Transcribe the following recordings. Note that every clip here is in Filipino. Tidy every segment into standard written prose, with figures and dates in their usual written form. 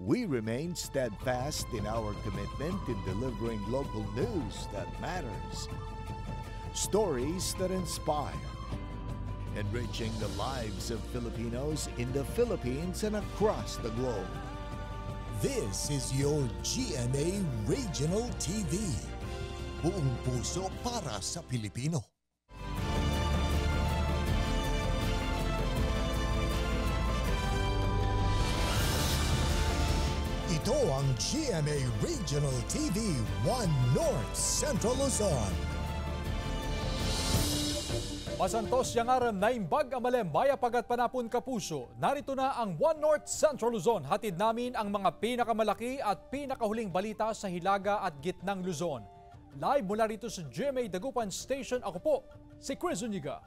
we remain steadfast in our commitment in delivering local news that matters, stories that inspire, enriching the lives of Filipinos in the Philippines and across the globe. This is your GMA Regional TV. Buong puso para sa Pilipino. Ito ang GMA Regional TV 1 North Central Luzon. Masantos yang aram na imbag amalem maya pagat panapon kapuso. Narito na ang 1 North Central Luzon. Hatid namin ang mga pinakamalaki at pinakahuling balita sa Hilaga at Gitnang Luzon. Live mula rito sa GMA Dagupan Station, ako po si Chris Zuniga.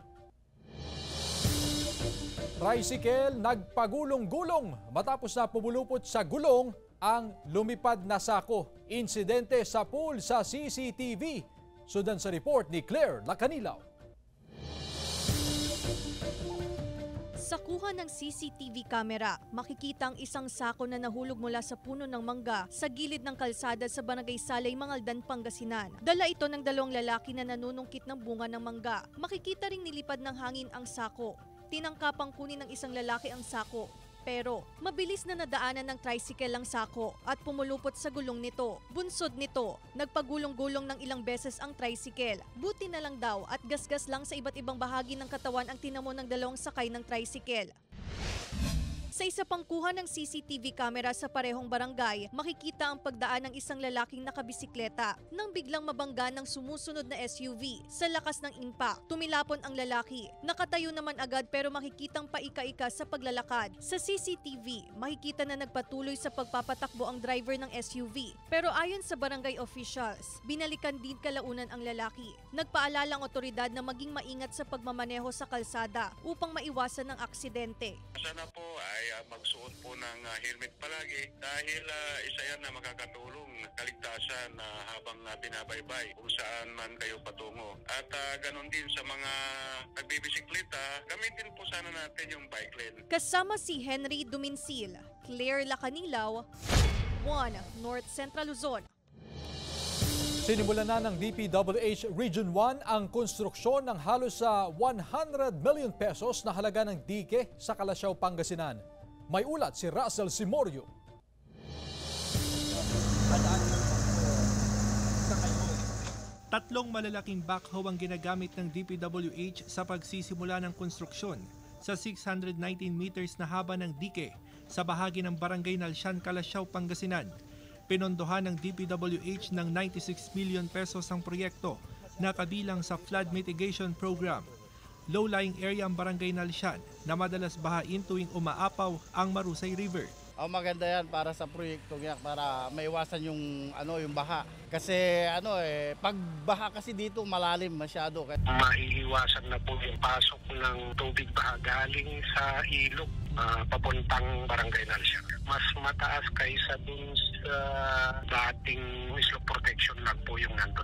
Tricycle nagpagulong-gulong matapos na pumulupot sa gulong ang lumipad na sako. Insidente sa pool sa CCTV. Sundan sa report ni Claire Lacanilaw. Sa kuha ng CCTV camera, makikita ang isang sako na nahulog mula sa puno ng mangga sa gilid ng kalsada sa Barangay Salay, Mangaldan, Pangasinan. Dala ito ng dalawang lalaki na nanunungkit ng bunga ng mangga. Makikita ring nilipad ng hangin ang sako. Tinangkapang kunin ng isang lalaki ang sako. Pero mabilis na nadaanan ng tricycle ang sako at pumulupot sa gulong nito. Bunsod nito, nagpagulong-gulong ng ilang beses ang tricycle. Buti na lang daw at gasgas lang sa iba't ibang bahagi ng katawan ang tinamo ng dalawang sakay ng tricycle. Sa isa pang kuha ng CCTV camera sa parehong barangay, makikita ang pagdaan ng isang lalaking nakabisikleta nang biglang mabangga ng sumusunod na SUV. Sa lakas ng impact, tumilapon ang lalaki. Nakatayo naman agad pero makikitang paika-ika sa paglalakad. Sa CCTV, makikita na nagpatuloy sa pagpapatakbo ang driver ng SUV. Pero ayon sa barangay officials, binalikan din kalaunan ang lalaki. Nagpaalala ang otoridad na maging maingat sa pagmamaneho sa kalsada upang maiwasan ng aksidente. Sana po ay magsuot po ng helmet palagi dahil isa yan na makakatulong kaligtasan habang binabaybay kung saan man kayo patungo. At ganun din sa mga nagbibisikleta, gamitin po sana natin yung bike lane. Kasama si Henry Duminsil, Claire Lacanilaw, 1 North Central Luzon. Sinimulan na ng DPWH Region 1 ang konstruksyon ng halos sa 100 million pesos na halaga ng dike sa Kalasyaw, Pangasinan. May ulat si Russell Simorio. Tatlong malalaking backhoe ang ginagamit ng DPWH sa pagsisimula ng konstruksyon sa 619 meters na haba ng dike sa bahagi ng Barangay Nalsyan, Kalasyaw, Pangasinan. Pinondohan ng DPWH ng 96 million pesos ang proyekto na kabilang sa flood mitigation program. Low-lying area ang Barangay Nalsyan na madalas bahain tuwing umaapaw ang Marusay River. Maganda yan para sa proyekto niya para maiwasan yung baha. Kasi pag baha kasi dito malalim masyado. Maiiwasan na po yung pasok ng tubig baha galing sa ilog papuntang Barangay Nalsyan. Mas mataas kaysa dun sa dating slope protection lang po yung nandun.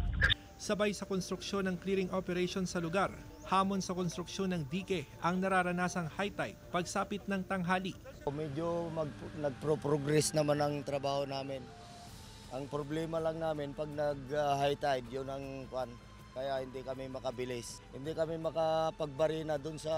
Sabay sa konstruksyon ng clearing operation sa lugar, hamon sa konstruksyon ng dike ang nararanasang high tide pagsapit ng tanghali. Medyo nagpro-progress naman ang trabaho namin. Ang problema lang namin pag nag-high tide, yun ang kaya hindi kami makabilis. Hindi kami makapagbarina dun sa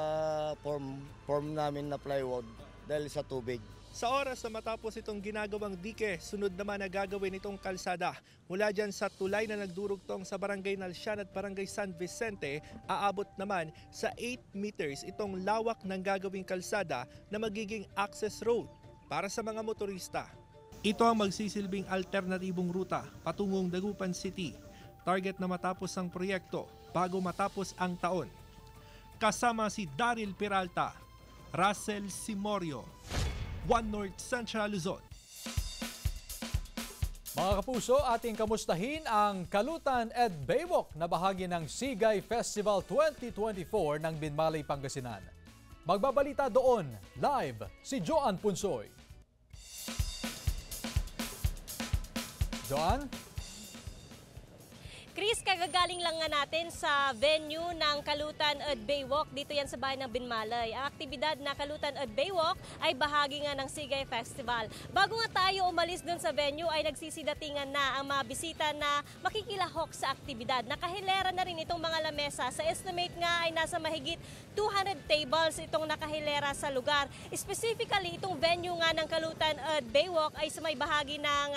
form namin na plywood dahil sa tubig. Sa oras na matapos itong ginagawang dike, sunod naman na gagawin itong kalsada. Mula dyan sa tulay na nagdurugtong sa Barangay Nalsyan at Barangay San Vicente, aabot naman sa 8 meters itong lawak ng gagawing kalsada na magiging access road para sa mga motorista. Ito ang magsisilbing alternatibong ruta patungong Dagupan City. Target na matapos ang proyekto bago matapos ang taon. Kasama si Daryl Peralta, Russell Simorio, 1 North Central Luzon. Mga kapuso, ating kamustahin ang Kalutan at Baywalk na bahagi ng Sigay Festival 2024 ng Binmalay, Pangasinan. Magbabalita doon, live, si Joan Punsoy. Joan? Chris, kagagaling lang nga natin sa venue ng Kalutan Odd Baywalk. Dito yan sa bayan ng Binmalay. Ang aktibidad na Kalutan Odd Baywalk ay bahagi nga ng Sigay Festival. Bago nga tayo umalis dun sa venue ay nagsisidatingan na ang mga bisita na makikilahok sa aktibidad. Nakahilera na rin itong mga lamesa. Sa estimate nga ay nasa mahigit 200 tables itong nakahilera sa lugar. Specifically, itong venue nga ng Kalutan Odd Baywalk ay sa may bahagi ng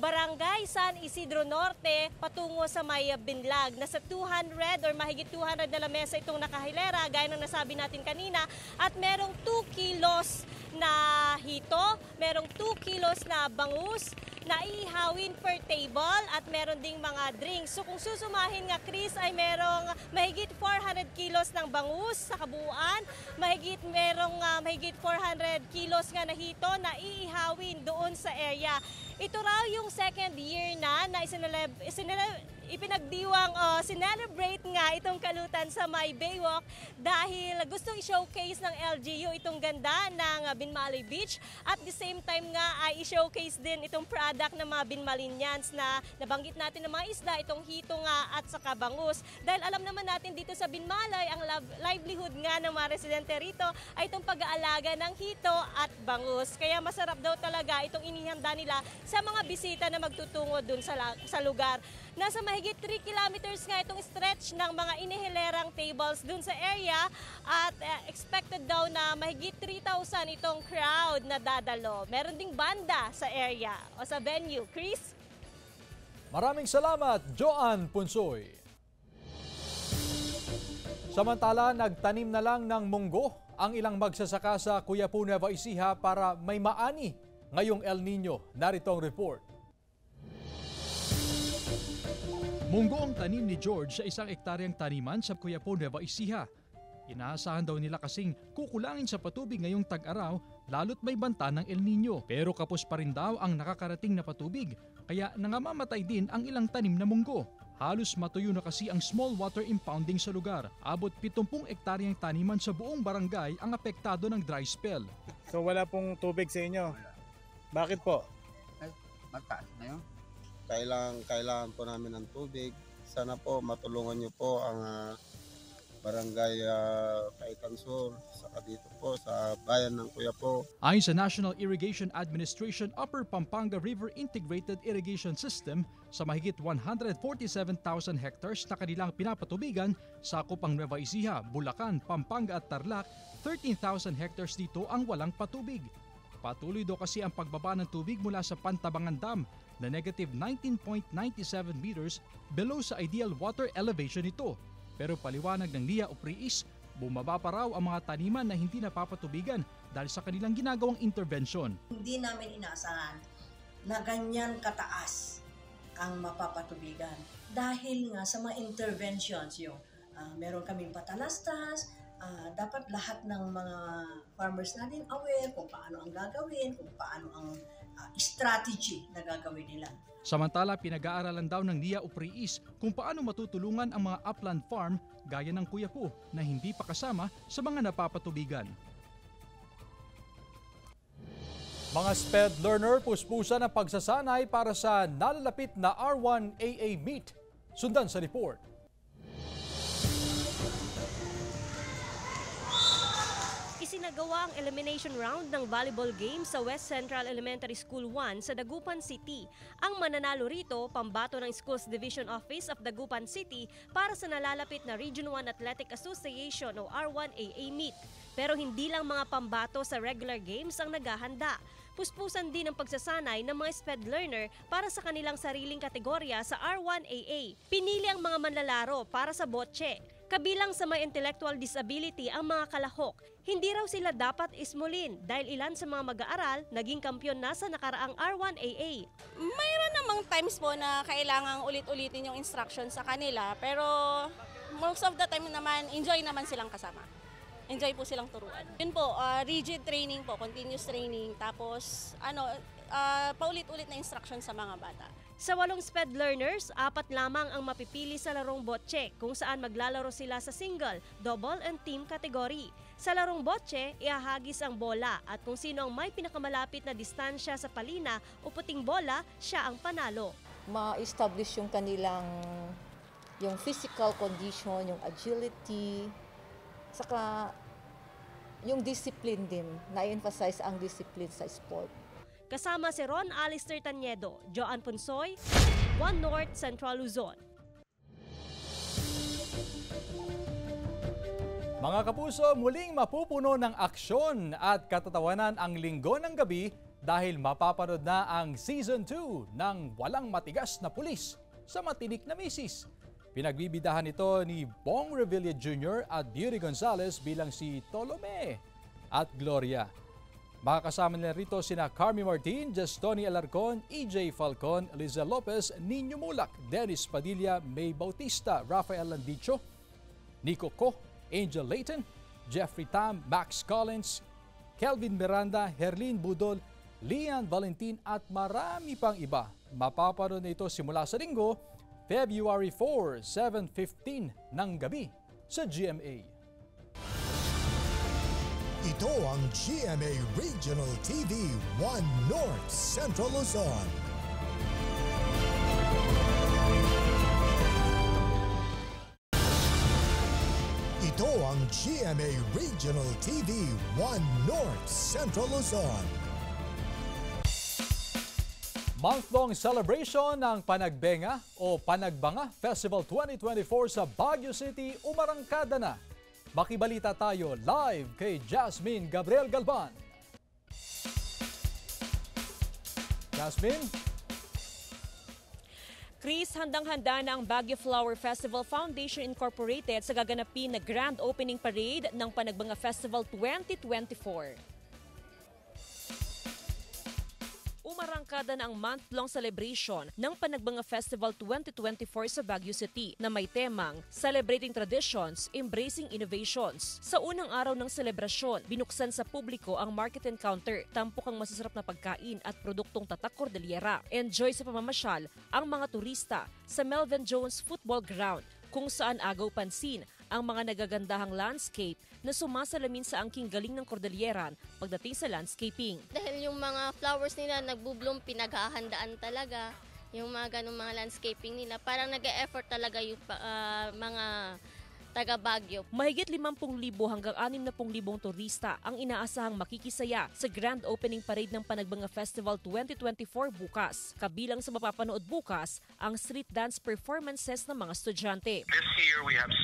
Barangay San Isidro Norte patungo sa may Binlag. Nasa 200 or mahigit 200 na lamesa itong nakahilera gaya ng nasabi natin kanina at merong 2 kilos na hito, merong 2 kilos na bangus na iihawin per table at meron ding mga drinks. So kung susumahin nga Chris ay merong mahigit 400 kilos ng bangus sa kabuuan, mahigit 400 kilos nga na hito na iihawin doon sa area. Ito raw yung second year na sinelebrate nga itong Kalutan sa may Baywalk dahil gustong i-showcase ng LGU itong ganda ng Binmalay Beach at the same time nga ay i-showcase din itong product ng mga Binmalinians na nabanggit natin ng mga isda, itong hito nga at saka bangus. Dahil alam naman natin dito sa Binmalay, ang livelihood nga ng mga residente rito ay itong pag-aalaga ng hito at bangus. Kaya masarap daw talaga itong inihanda nila sa mga bisita na magtutungo dun sa lugar. Nasa mahigit 3 kilometers nga itong stretch ng mga inihilerang tables dun sa area at expected daw na mahigit 3,000 itong crowd na dadalo. Meron ding banda sa area o sa venue. Chris? Maraming salamat, Joanne Punsoy. Samantala, nagtanim na lang ng munggo ang ilang magsasaka sa Quiapo, Nueva Ecija para may maani ngayong El Nino. Narito ang report. Munggo ang tanim ni George sa 1 hektaryang taniman sa Quiapo, Nueva Ecija. Inaasahan daw nila kasing kukulangin sa patubig ngayong tag-araw lalo't may banta ng El Nino. Pero kapos pa rin daw ang nakakarating na patubig kaya nangamamatay din ang ilang tanim na munggo. Halos matuyo na kasi ang small water impounding sa lugar. Abot 70 hektaryang taniman sa buong barangay ang apektado ng dry spell. So wala pong tubig sa inyo? Bakit po? Mataas na yun. Kailangan po namin ng tubig. Sana po matulungan niyo po ang barangay Kaitan Sur, saka dito po sa bayan ng Quiapo. Ayon sa National Irrigation Administration Upper Pampanga River Integrated Irrigation System, sa mahigit 147,000 hectares na kanilang pinapatubigan, sakop ang Nueva Ecija, Bulacan, Pampanga at Tarlac, 13,000 hectares dito ang walang patubig. Patuloy daw kasi ang pagbaba ng tubig mula sa Pantabangan Dam na negative 19.97 meters below sa ideal water elevation nito. Pero paliwanag ng Lia Upriis, bumaba pa raw ang mga taniman na hindi napapatubigan dahil sa kanilang ginagawang intervention. Hindi namin inaasahan na ganyan kataas ang mapapatubigan dahil nga sa mga interventions yung meron kaming patalastas. Dapat lahat ng mga farmers natin aware kung paano ang gagawin, kung paano ang strategy na gagawin nila. Samantala, pinag-aaralan daw ng Lia Upriis kung paano matutulungan ang mga upland farm gaya ng Quiapo na hindi pa kasama sa mga napapatubigan. Mga SPED learner, puspusan ang pagsasanay para sa nalalapit na R1AA meet. Sundan sa report. Isinagawa ang elimination round ng volleyball game sa West Central Elementary School 1 sa Dagupan City. Ang mananalo rito, pambato ng Schools Division Office of Dagupan City para sa nalalapit na Region 1 Athletic Association o R1AA meet. Pero hindi lang mga pambato sa regular games ang naghahanda. Puspusan din ang pagsasanay ng mga SPED learner para sa kanilang sariling kategorya sa R1AA. Pinili ang mga manlalaro para sa botche. Kabilang sa may intellectual disability ang mga kalahok. Hindi raw sila dapat ismulin dahil ilan sa mga mag-aaral naging kampyon na sa nakaraang R1AA. Mayroon namang times po na kailangang ulit-ulitin yung instruction sa kanila pero most of the time naman enjoy naman silang kasama. Enjoy po silang turuan. Yun po, rigid training po, continuous training, tapos paulit-ulit na instruction sa mga bata. Sa 8 SPED learners, 4 lamang ang mapipili sa larong botche kung saan maglalaro sila sa single, double and team category. Sa larong botche, ihahagis ang bola at kung sino ang may pinakamalapit na distansya sa palina o puting bola, siya ang panalo. Ma-establish yung kanilang yung physical condition, yung agility, saka yung discipline din, na-emphasize ang discipline sa sport. Kasama si Ron Alister Tanyedo, Joan Ponsoy, One North Central Luzon. Mga kapuso, muling mapupuno ng aksyon at katatawanan ang Linggo ng Gabi dahil mapapanood na ang Season 2 ng Walang Matigas na Pulis sa Matinik na Misis. Pinagbibidahan ito ni Bong Revilla Jr. at Beauty Gonzalez bilang si Tolome at Gloria. Makakasama nila rito sina Carmi Martin, Justoni Alarcon, EJ Falcon, Liza Lopez, Nino Mulak, Dennis Padilla, May Bautista, Rafael Landicho, Nico Ko, Angel Layton, Jeffrey Tam, Max Collins, Kelvin Miranda, Herlin Budol, Lian Valentin at marami pang iba. Mapapanood na ito simula sa Linggo, February 4, 7:15 ng gabi sa GMA. Ito ang GMA Regional TV 1 North Central Luzon. Ito ang GMA Regional TV 1 North Central Luzon. Month-long celebration ng Panagbenga o Panagbanga Festival 2024 sa Baguio City umarangkada na. Makibalita tayo live kay Jasmine Gabriel Galban. Jasmine? Chris, handang-handa na ang Baguio Flower Festival Foundation Incorporated sa gaganapin na Grand Opening Parade ng Panagbanga Festival 2024. Umarangkada na ang month-long celebration ng Panagbanga Festival 2024 sa Baguio City na may temang Celebrating Traditions, Embracing Innovations. Sa unang araw ng selebrasyon, binuksan sa publiko ang market encounter, tampok ang masasarap na pagkain at produktong tatak Cordillera. Enjoy sa pamamasyal ang mga turista sa Melvin Jones Football Ground, kung saan agaw pansin ang mga nagagandahang landscape na sumasalamin sa angking galing ng Cordilleran pagdating sa landscaping. Dahil yung mga flowers nila nagbubloom, pinaghahandaan talaga. Yung mga ganung mga landscaping nila, parang nag-e-effort talaga yung mga taga Baguio. Mahigit 50,000 hanggang 60,000 turista ang inaasahang makikisaya sa Grand Opening Parade ng Panagbanga Festival 2024 bukas. Kabilang sa mapapanood bukas ang street dance performances ng mga estudyante. This year we have 6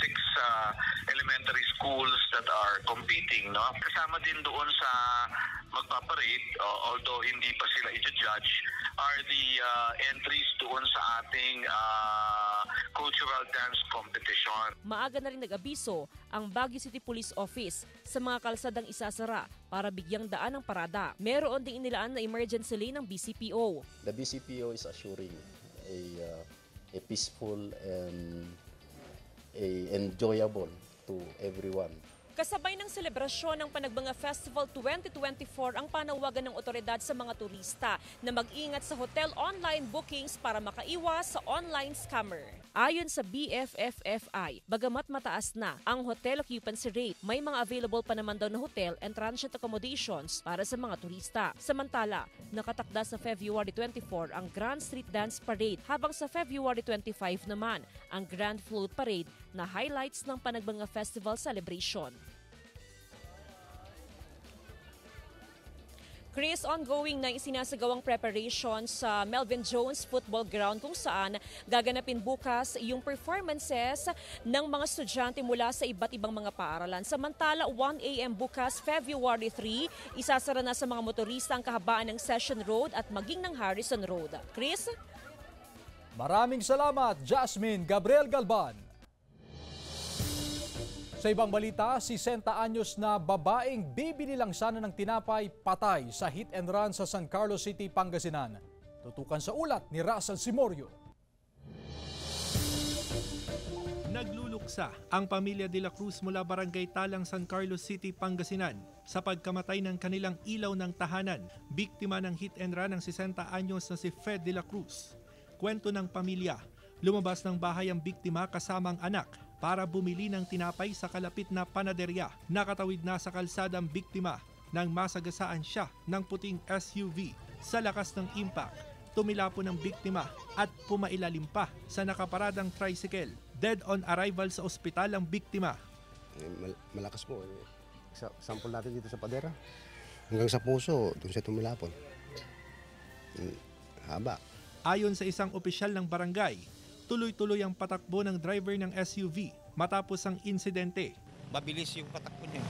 elementary schools that are competing. No? Kasama din doon sa magpaparade, although hindi pa sila i-judge, are the entries doon sa ating cultural dance competition. Maaga na rin nag-abiso ang Baguio City Police Office sa mga kalsadang isasara para bigyang daan ang parada. Meron ding inilaan na emergency lane ng BCPO. The BCPO is assuring a peaceful and enjoyable to everyone. Kasabay ng selebrasyon ng Panagbanga Festival 2024 ang panawagan ng otoridad sa mga turista na mag-ingat sa hotel online bookings para makaiwas sa online scammer. Ayon sa BFFFI, bagamat mataas na ang hotel occupancy rate, may mga available pa naman daw na hotel and transient accommodations para sa mga turista. Samantala, nakatakda sa February 24 ang Grand Street Dance Parade, habang sa February 25 naman ang Grand Float Parade na highlights ng Panagbanga Festival celebration. Chris, ongoing na isinasagawang preparation sa Melvin Jones Football Ground kung saan gaganapin bukas yung performances ng mga estudyante mula sa iba't ibang mga paaralan. Samantala, 1 a.m. bukas, February 3, isasara na sa mga motorista ang kahabaan ng Session Road at maging ng Harrison Road. Chris? Maraming salamat, Jasmine Gabriel Galban. Sa ibang balita, si 60 anyos na babaeng bibili lang sana ng tinapay patay sa hit and run sa San Carlos City, Pangasinan. Tutukan sa ulat ni Russell Simorio. Nagluluksa ang pamilya de la Cruz mula Barangay Talang, San Carlos City, Pangasinan sa pagkamatay ng kanilang ilaw ng tahanan. Biktima ng hit and run ang 60 anyos na si Fed de la Cruz. Kwento ng pamilya, lumabas ng bahay ang biktima kasama ang anak para bumili ng tinapay sa kalapit na panaderya. Nakatawid na sa kalsada ang biktima nang masagasaan siya ng puting SUV. Sa lakas ng impact, tumilapon ang biktima at pumailalim pa sa nakaparadang tricycle. Dead on arrival sa ospital ang biktima. Malakas po. Sample natin dito sa padera. Hanggang sa puso, doon siya tumilapon. Haba. Ayon sa isang opisyal ng barangay, tuloy-tuloy ang patakbo ng driver ng SUV matapos ang insidente. Mabilis yung patakbo niya.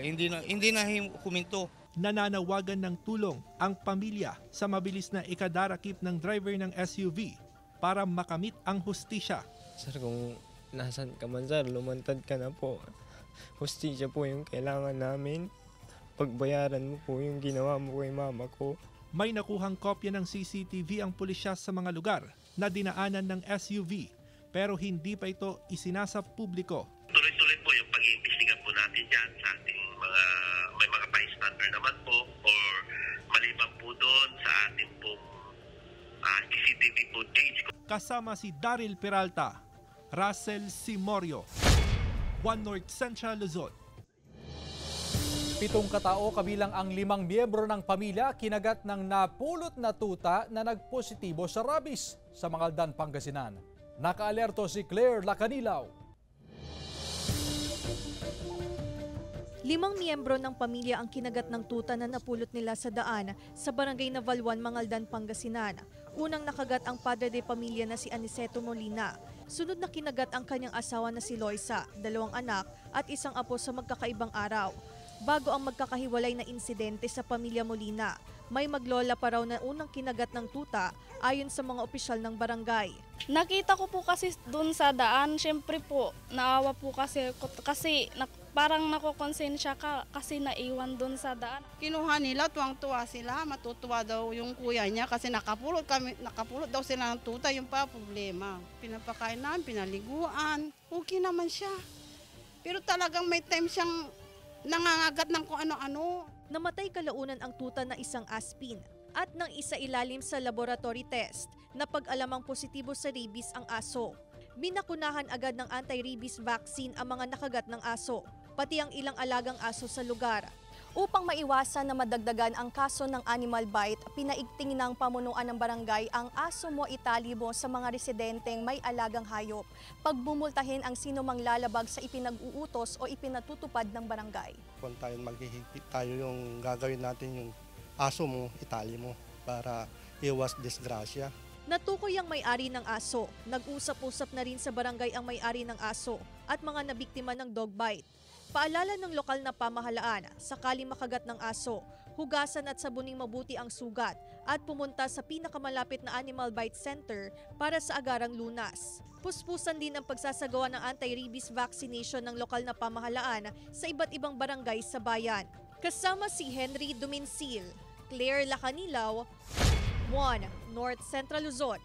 Hindi na huminto. Nananawagan ng tulong ang pamilya sa mabilis na ikadarakip ng driver ng SUV para makamit ang hustisya. Sir, kung nasan ka man sir, lumantad ka na po. Hustisya po yung kailangan namin. Pagbayaran mo po yung ginawa mo kay mama ko. May nakuhang kopya ng CCTV ang pulisya sa mga lugar na dinaanan ng SUV pero hindi pa ito isinasa publiko. Tuloy-tuloy po yung pag-iimbestiga po natin dyan sa ating may mga bystander naman po or maliban po doon sa ating pong CCTV footage. Kasama si Daryl Peralta, Russell Simorio, One North Central Luzon. 7 katao kabilang ang 5 miyembro ng pamilya kinagat ng napulot na tuta na nagpositibo sa rabies sa Mangaldan, Pangasinan. Nakaalerto si Claire Lacanilaw. 5 miyembro ng pamilya ang kinagat ng tuta na napulot nila sa daan sa barangay Navalwan, Mangaldan, Pangasinan. Unang nakagat ang padre de pamilya na si Aniceto Molina. Sunod na kinagat ang kanyang asawa na si Loisa, 2 anak at isang apo sa magkakaibang araw. Bago ang magkakahiwalay na insidente sa pamilya Molina, may maglola pa raw na unang kinagat ng tuta ayon sa mga opisyal ng barangay. Nakita ko po kasi doon sa daan, syempre po, naawa po kasi parang nakokonsensya ka kasi naiwan doon sa daan. Kinuha nila, tuwang-tuwa sila, matutuwa daw yung kuya niya kasi nakapulot daw sila ng tuta, yung pa problema. Pinapakain namin, pinaliguan, okay naman siya. Pero talagang may time siyang nangangagat ng kung ano-ano. Namatay kalaunan ang tuta na isang aspin at nang isa ilalim sa laboratory test na pag-alamang positibo sa rabies ang aso. Binakunahan agad ng anti-rabies vaccine ang mga nakagat ng aso, pati ang ilang alagang aso sa lugar. Upang maiwasan na madagdagan ang kaso ng animal bite, pinaigting ng pamunuan ng barangay ang aso mo italibo sa mga residenteng may alagang hayop. Pagbumultahin ang sino mang lalabag sa ipinag-uutos o ipinatutupad ng barangay. Kung tayo maghihigpit tayo yung gagawin natin yung aso mo, itali mo para iwas disgrasya. Natukoy ang may-ari ng aso. Nag-usap-usap na rin sa barangay ang may-ari ng aso at mga nabiktima ng dog bite. Paalala ng lokal na pamahalaan, sakali makagat ng aso, hugasan at sabuning mabuti ang sugat at pumunta sa pinakamalapit na Animal Bite Center para sa agarang lunas. Puspusan din ang pagsasagawa ng anti-rabies vaccination ng lokal na pamahalaan sa iba't ibang barangay sa bayan. Kasama si Henry Duminsil, Claire Lacanilaw, One North Central Luzon.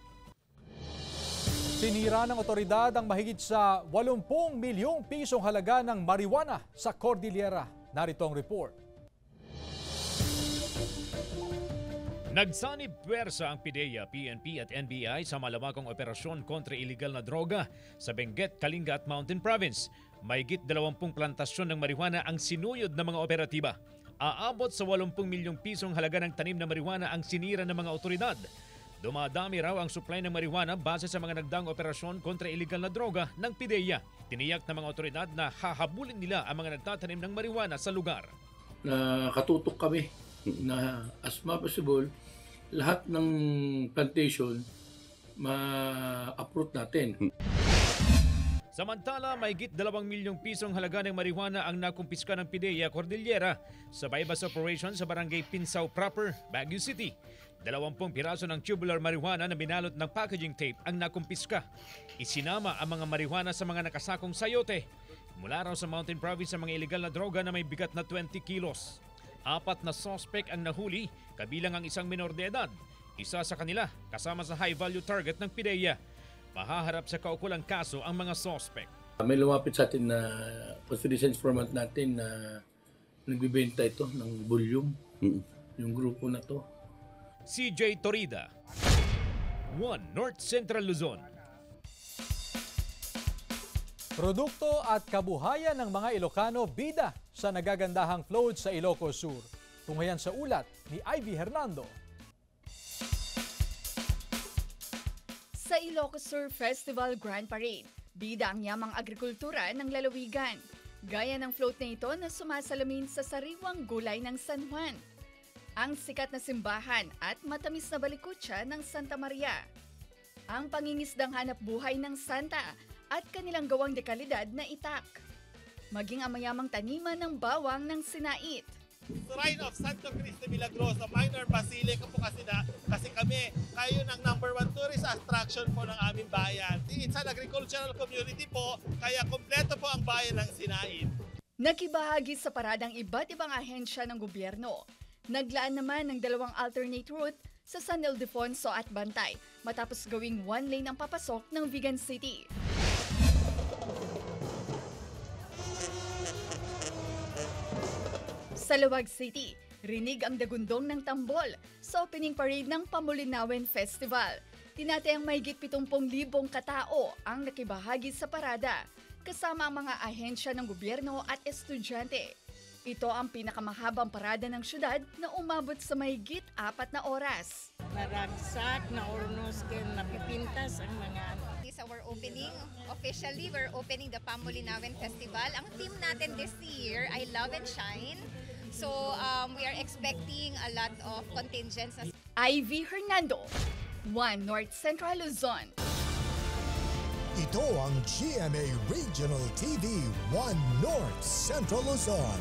Sinira ng otoridad ang mahigit sa 80 milyong pisong halaga ng marijuana sa Cordillera. Narito ang report. Nagsanib puwersa ang PDEA, PNP at NBI sa malawakang operasyon kontra iligal na droga sa Benguet, Kalinga at Mountain Province. Mahigit 20 plantasyon ng marijuana ang sinuyod ng mga operatiba. Aabot sa 80 milyong pisong halaga ng tanim na marijuana ang sinira ng mga otoridad. Dumadami raw ang supply ng marijuana base sa mga nagdaang operasyon kontra iligal na droga ng PDEA. Tiniyak ng mga otoridad na hahabulin nila ang mga nagtatanim ng marijuana sa lugar. Nakatutok kami na as much as possible, lahat ng plantation ma-uproot natin. Samantala, mahigit 2 milyong pisong halaga ng marijuana ang nakumpiska ng PDEA Cordillera sa bypass operation sa barangay Pinsaw Proper, Baguio City. 20 piraso ng tubular marijuana na binalot ng packaging tape ang nakumpiska. Isinama ang mga marijuana sa mga nakasakong sayote. Mula raw sa Mountain Province sa mga iligal na droga na may bigat na 20 kilos. 4 na suspect ang nahuli, kabilang ang isang minor de edad. Isa sa kanila kasama sa high-value target ng PDEA. Mahaharap sa kaukulang kaso ang mga suspect. May lumapit sa atin na confidential informant natin na nagbibenta ito ng volume. Yung grupo na to. CJ Torida, One North Central Luzon. Produkto at kabuhayan ng mga Ilocano bida sa nagagandahang float sa Ilocos Sur. Tunghayan sa ulat ni Ivy Hernando. Sa Ilocos Sur Festival Grand Parade, bida ang yamang agrikultura ng lalawigan. Gaya ng float na ito na sumasalamin sa sariwang gulay ng San Juan. Ang sikat na simbahan at matamis na balikutsa ng Santa Maria. Ang pangingisdang hanap buhay ng Santa at kanilang gawang dekalidad na itak. Maging ang mayamang taniman ng bawang ng Sinait. Shrine of Santo Cristo Milagroso Minor Basilica po kasi kami kayo ng #1 tourist attraction po ng aming bayan. It's an agricultural community po, kaya kompleto po ang bayan ng Sinait. Nakibahagi sa paradang iba't ibang ahensya ng gobyerno. Naglaan naman ng 2 alternate route sa San Ildefonso at Bantay matapos gawing 1 lane ang papasok ng Vigan City. Sa Luwag City, rinig ang dagundong ng tambol sa opening parade ng Pamulinawen Festival. Tinatayang mahigit 70,000 katao ang nakibahagi sa parada, kasama ang mga ahensya ng gobyerno at estudyante. Ito ang pinakamahabang parada ng syudad na umabot sa mahigit 4 na oras. Naragsak, naurnos, napipintas ang mga Sa our opening, officially, we're opening the Pamulinawen Festival. Ang theme natin this year ay Love and Shine. So, we are expecting a lot of contingents. Ivy Hernando, 1 North Central Luzon. Ito ang GMA Regional TV 1 North Central Luzon.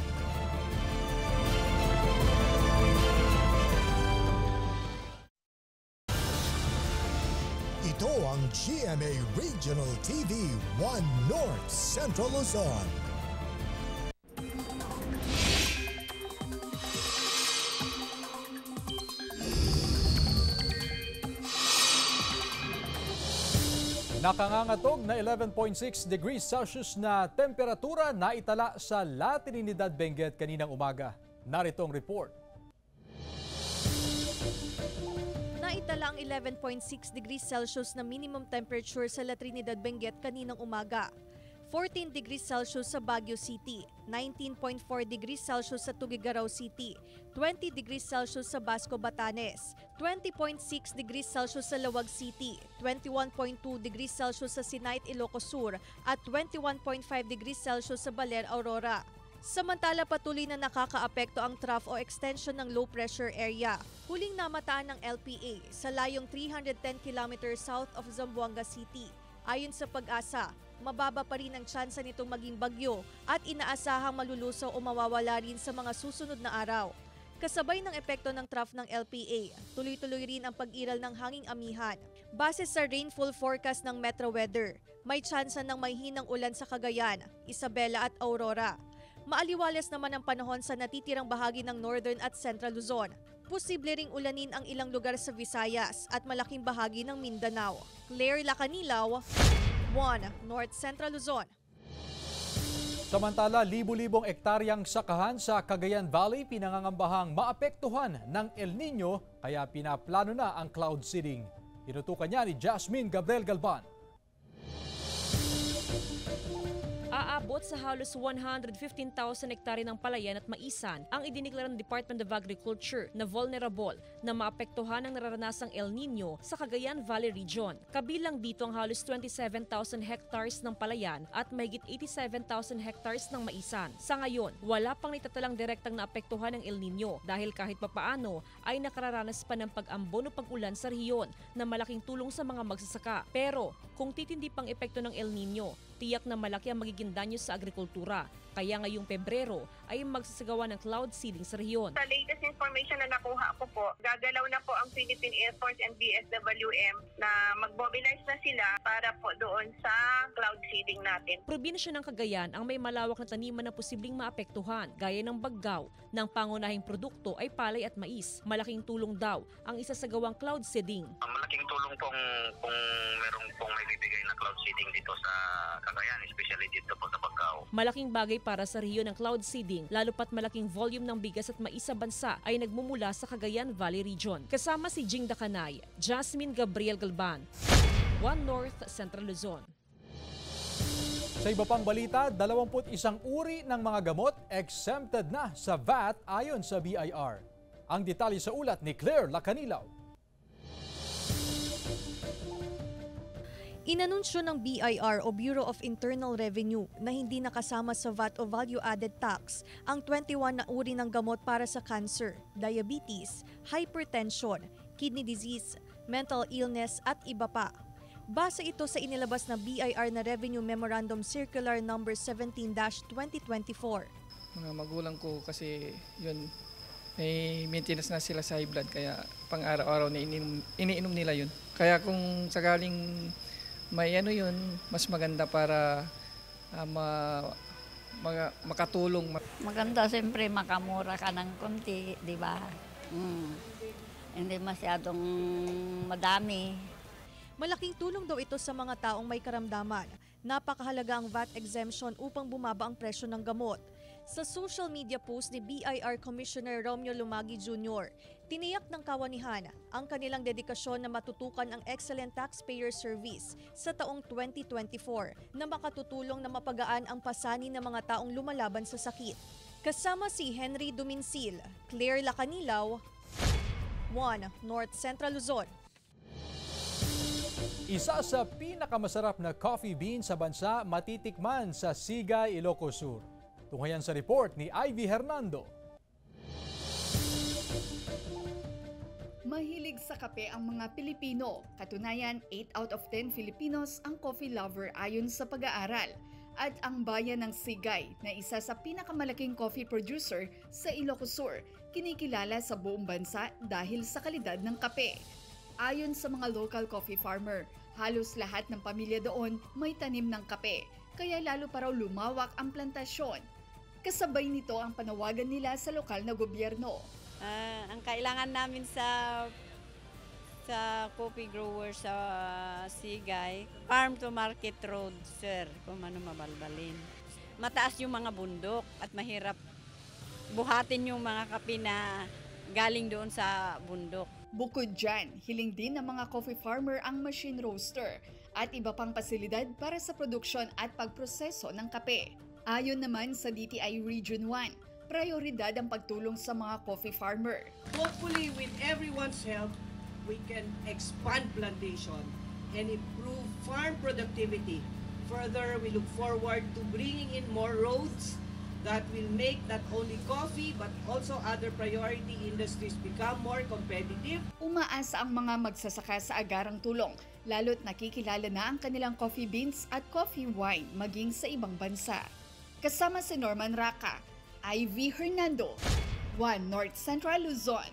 Ito ang GMA Regional TV 1 North Central Luzon. Nakangangatog na 11.6 degrees Celsius na temperatura na itala sa La Trinidad, Benguet kaninang umaga. Narito ang report. Naitala ang 11.6 degrees Celsius na minimum temperature sa La Trinidad, Benguet kaninang umaga. 14 degrees Celsius sa Baguio City, 19.4 degrees Celsius sa Tuguegarao City, 20 degrees Celsius sa Basco, Batanes, 20.6 degrees Celsius sa Lawag City, 21.2 degrees Celsius sa Sinait, Ilocos Sur at 21.5 degrees Celsius sa Baler, Aurora. Samantala, patuloy na nakakaapekto ang trough o extension ng low pressure area. Huling namataan ng LPA sa layong 310 km south of Zamboanga City. Ayon sa Pag-asa, mababa pa rin ang tsansa nitong maging bagyo at inaasahang malulusaw o mawawala rin sa mga susunod na araw. Kasabay ng epekto ng trough ng LPA, tuloy-tuloy rin ang pag-iral ng hanging amihan. Base sa rainfall forecast ng Metro Weather, may tsansa ng may hinang ulan sa Cagayan, Isabela at Aurora. Maaliwalas naman ang panahon sa natitirang bahagi ng Northern at Central Luzon. Posible ring ulanin ang ilang lugar sa Visayas at malaking bahagi ng Mindanao. Claire Lacanilaw, 1 North Central Luzon. Samantala, libu-libong ektaryang sakahan sa Cagayan Valley pinangangambahang maapektuhan ng El Nino kaya pinaplano na ang cloud seeding. Tinutukan niya ni Jasmine Gabriel Galban. Aabot sa halos 115,000 hektare ng palayan at maisan ang idiniklara ng Department of Agriculture na vulnerable na maapektuhan ng nararanasang El Nino sa Cagayan Valley Region. Kabilang dito ang halos 27,000 hectares ng palayan at mahigit 87,000 hectares ng maisan. Sa ngayon, wala pang itatalang direktang naapektuhan ng El Nino dahil kahit papaano ay nakararanas pa ng pag-ambon o pag-ulan sa rehiyon na malaking tulong sa mga magsasaka. Pero kung titindi pang epekto ng El Nino, tiyak na malaki ang magiging danyo sa agrikultura. Kaya ngayong Pebrero ay magsasagawa ng cloud seeding sa rehiyon. Sa latest information na nakuha ko po, gagalaw na po ang Philippine Air Force and BSWM na mag-mobilize na sila para po doon sa cloud seeding natin. Probinsya ng Cagayan ang may malawak na taniman na posibleng maapektuhan, gaya ng Baggao. Ng pangunahing produkto ay palay at mais. Malaking tulong daw ang isasagawang cloud seeding. Malaking tulong kung merong pong may bibigay na cloud seeding dito sa Cagayan, especially dito po sa Baggao. Malaking bagay para sa rehiyon ng cloud seeding, lalo pat malaking volume ng bigas at mais sa bansa ay nagmumula sa Cagayan Valley Region. Kasama si Jing Dakanay, Jasmine Gabriel Galban, 1 North Central Luzon. Sa iba pang balita, 21 uri ng mga gamot exempted na sa VAT ayon sa BIR. Ang detalye sa ulat ni Claire Lacanilaw. Inanunsyo ng BIR o Bureau of Internal Revenue na hindi nakasama sa VAT o Value Added Tax ang 21 na uri ng gamot para sa cancer, diabetes, hypertension, kidney disease, mental illness at iba pa. Base ito sa inilabas na BIR na Revenue Memorandum Circular No. 17-2024. Mga magulang ko kasi yun, may maintenance na sila sa high blood kaya pang araw-araw na iniinom nila yun. Kaya kung sakaling may yun, mas maganda para makatulong. Maganda siyempre makamura ka ng konti, di ba? Hindi masyadong madami. Malaking tulong daw ito sa mga taong may karamdaman. Napakahalaga ang VAT exemption upang bumaba ang presyo ng gamot. Sa social media post ni BIR Commissioner Romeo Lumagi Jr., tiniyak ng kawanihan ang kanilang dedikasyon na matutukan ang excellent taxpayer service sa taong 2024 na makatutulong na mapagaan ang pasanin ng mga taong lumalaban sa sakit. Kasama si Henry Duminsil, Claire Lacanilaw, 1 North Central Luzon. Isa sa pinakamasarap na coffee bean sa bansa matitikman sa Sigay, Ilocos Sur. Tunghayan sa report ni Ivy Hernando. Mahilig sa kape ang mga Pilipino. Katunayan, 8 out of 10 Filipinos ang coffee lover ayon sa pag-aaral. At ang bayan ng Sigay na isa sa pinakamalaking coffee producer sa Ilocos Sur, kinikilala sa buong bansa dahil sa kalidad ng kape. Ayon sa mga local coffee farmer, halos lahat ng pamilya doon may tanim ng kape, kaya lalo pa raw lumawak ang plantasyon. Kasabay nito ang panawagan nila sa lokal na gobyerno. Ang kailangan namin sa coffee grower sa Sigay, farm to market road, sir, kung ano mabalbalin. Mataas yung mga bundok at mahirap buhatin yung mga kape na galing doon sa bundok. Bukod dyan, hiling din ng mga coffee farmer ang machine roaster at iba pang pasilidad para sa produksyon at pagproseso ng kape. Ayon naman sa DTI Region 1, prioridad ang pagtulong sa mga coffee farmer. Hopefully, with everyone's help, we can expand plantation and improve farm productivity. Further, we look forward to bringing in more roads that will make not only coffee but also other priority industries become more competitive. Umaasa ang mga magsasaka sa agarang tulong, lalo't nakikilala na ang kanilang coffee beans at coffee wine maging sa ibang bansa. Kasama si Norman Raca, Ivy Hernando, 1 North Central Luzon.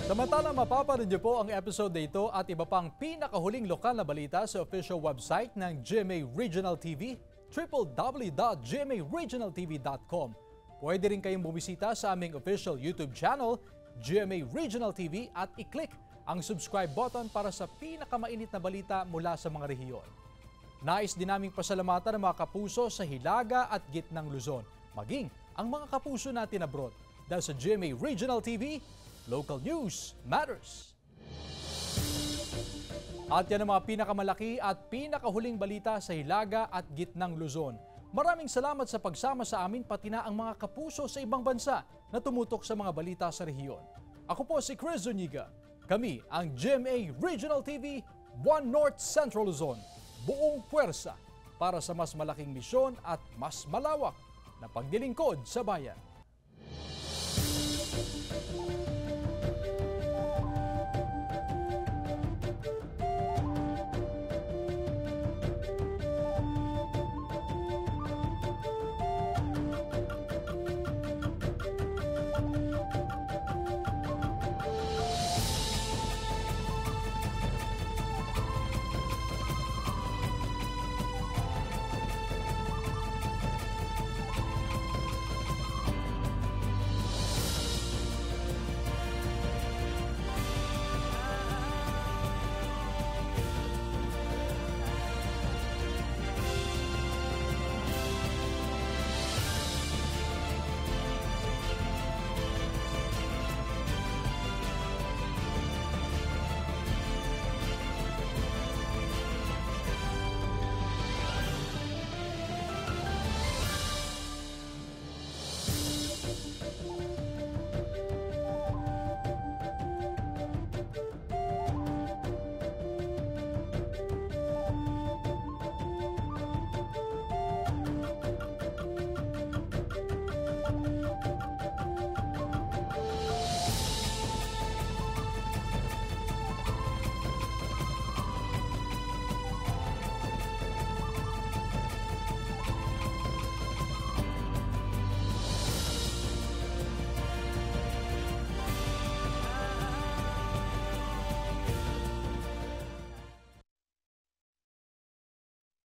Samantala, mapapanood niyo po ang episode na ito at iba pang pinakahuling lokal na balita sa official website ng GMA Regional TV, www.gmaregionaltv.com. Pwede rin kayong bumisita sa aming official YouTube channel, GMA Regional TV, at i-click ang subscribe button para sa pinakamainit na balita mula sa mga rehiyon. Nais din naming pasalamatan ang mga kapuso sa Hilaga at Gitnang Luzon, maging ang mga kapuso natin abroad. Dahil sa GMA Regional TV, local news matters. At yan ang mga pinakamalaki at pinakahuling balita sa Hilaga at Gitnang Luzon. Maraming salamat sa pagsama sa amin pati na ang mga kapuso sa ibang bansa na tumutok sa mga balita sa rehiyon. Ako po si Chris Zuniga. Kami ang GMA Regional TV, 1 North Central Luzon. Buong puwersa para sa mas malaking misyon at mas malawak na paglilingkod sa bayan.